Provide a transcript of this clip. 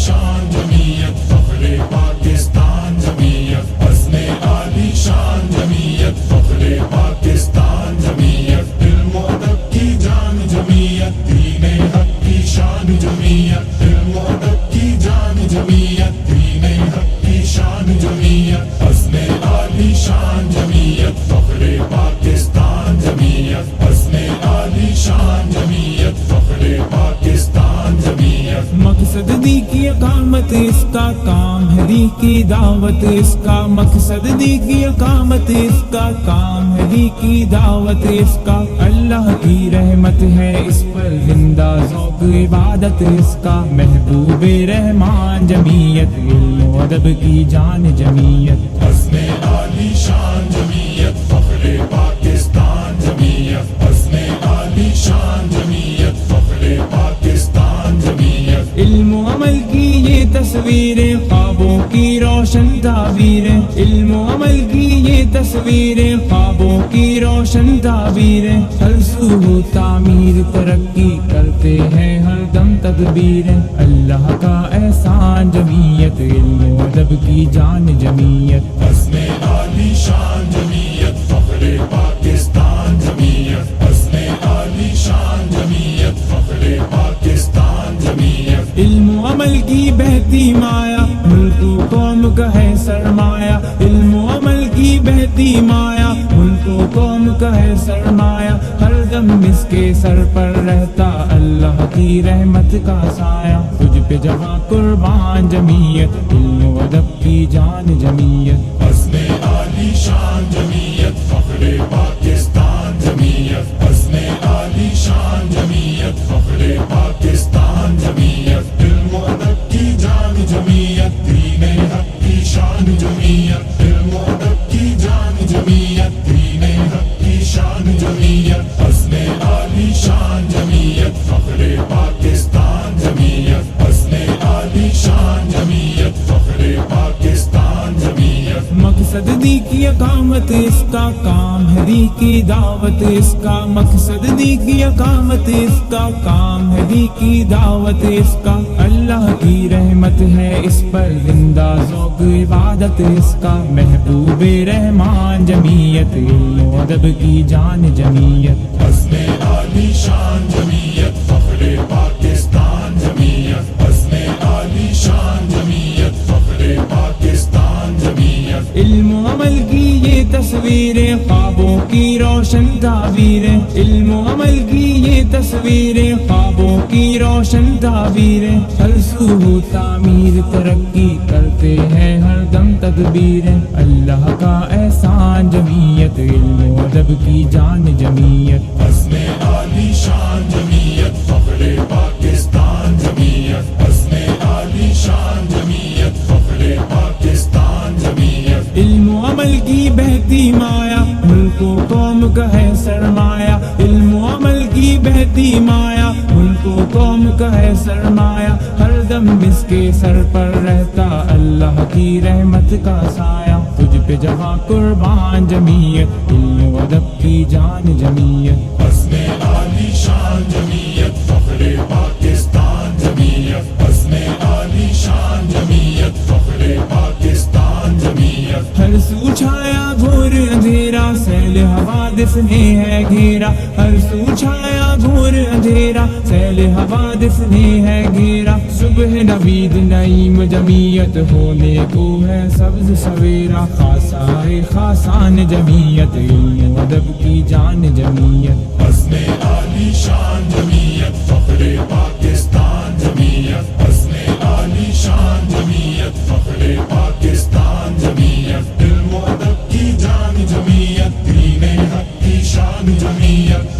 شان جمعیت فخر پاکستان جمعیت عزم عالی شان جمعیت فخر پاکستان جمعیت علم و ادب کی جان جمعیت دین حق کی شان جمعیت علم و ادب کی جان جمعیت دین حق کی شان جمعیت عزم عالی شان جمعیت فخر پاکستان جمعیت عزم عالی شان جمعیت فخر پاکستان جمعیت مقصد دی کی اقامت اس کا کام ہے، دی کی دعوت اس کا مقصد، دی کی اقامت اس کا کام ہے، دی کی دعوت اس کا اللہ کی رحمت ہے اس پر زندہ ذوق عبادت اس کا محبوب رحمان جمعیت علم و ادب کی جان جمعیت عزم عالی شان جمعیت فخر پاکستان جمعیت عزم عالی شان جمعیت فخر پاکستان جمعیت علم و عمل کی یہ تصویریں خوابوں کی روشن تعبیریں، علم و عمل کی یہ تصویریں خوابوں کی روشن تعبیریں، ہر سو تعمیر ترقی کرتے ہیں ہر دم تدبیریں، اللہ کا احسان جمعیت علم و ادب کی جان جمعیت عزم عالی شان جمعیت فخر پاکستان جمعیت عزم عالی شان جمعیت فخر پاکستان جمعیت علم و عمل کی بہتی مایا ملک و قوم کا ہے سرمایہ، علم و عمل کی بہتی مایا ملک و قوم کا ہے سرمایہ، ہر دم اس کے سر پر رہتا اللہ کی رحمت کا سایہ، تجھ پہ جہاں قربان جمعیت علم و ادب کی جان جمعیت عزم عالی شان جمعیت فخر پاکستان جمعیت عزم عالی شان جمعیت فخر پاکستان جمعیت علم و ادب کی جان جمعیت دین حق کی شان جمعیت علم و ادب کی جان جمعیت دین حق کی شان جمعیت عزم عالی شان جمعیت فخر پاکستان جمعیت عزم عالی شان جمعیت فخر پاکستان جمعیت مقصد دی کی اقامت اس کا کام ہے، دی کی دعوت اس کا مقصد، دی کی اقامت اس کا کام ہے، دی کی دعوت اس کا اللہ کی رحمت ہے اس پر زندہ ذوق عبادت اس کا محبوب رحمان جمعیت علم و ادب کی جان جمعیت عزم عالی شان جمعیت فخر پاکستان جمعیت عزم عالی شان جمعیت فخر پاکستان جمعیت علم و عمل کی یہ تصویریں خوابوں کی روشن تعبیریں، علم و عمل کی یہ تصویریں خوابوں کی روشن تعبیریں، ہر سو تعمیر ترقی کرتے ہیں ہر دم تدبیریں، اللہ کا احسان جمعیت علم و ادب کی جان جمعیت عزم عالی شان جمعیت فخر پاکستان جمعیت عزم عالی شان جمعیت فخر پاکستان جمعیت علم و عمل کی بہتی مایا ملک و قوم کا ہے سرمایہ، علم و عمل کی بہتی مایا ملک و قوم کا ہے سرمایہ، ہر دم اس کے سر پر رہتا اللہ کی رحمت کا سایہ، تجھ پہ جہاں قربان جمعیت علم و ادب کی جان جمعیت عزم عالی شان جمعیت فخر پاکستان جمعیت عزم عالی شان جمعیت فخر پاکستان جمعیت ہر سو چھایا گھور اندھیرا سیل حوادث نے ہے گھیرا، ہر سو چھایا گھور اندھیرا سیل حوادث نے ہے گھیرا، صبح نوید نعیم جمعیت ہونے کو ہے سبز سویرا، خاصائے خاصان جمعیت علم و ادب کی جان جمعیت عزم عالی شان جمعیت فخر پاکستان جمعیت عزم عالی شان جمعیت فخر پاکستان جمعیت علم و ادب کی جان جمعیت دین حق کی شان جمعیت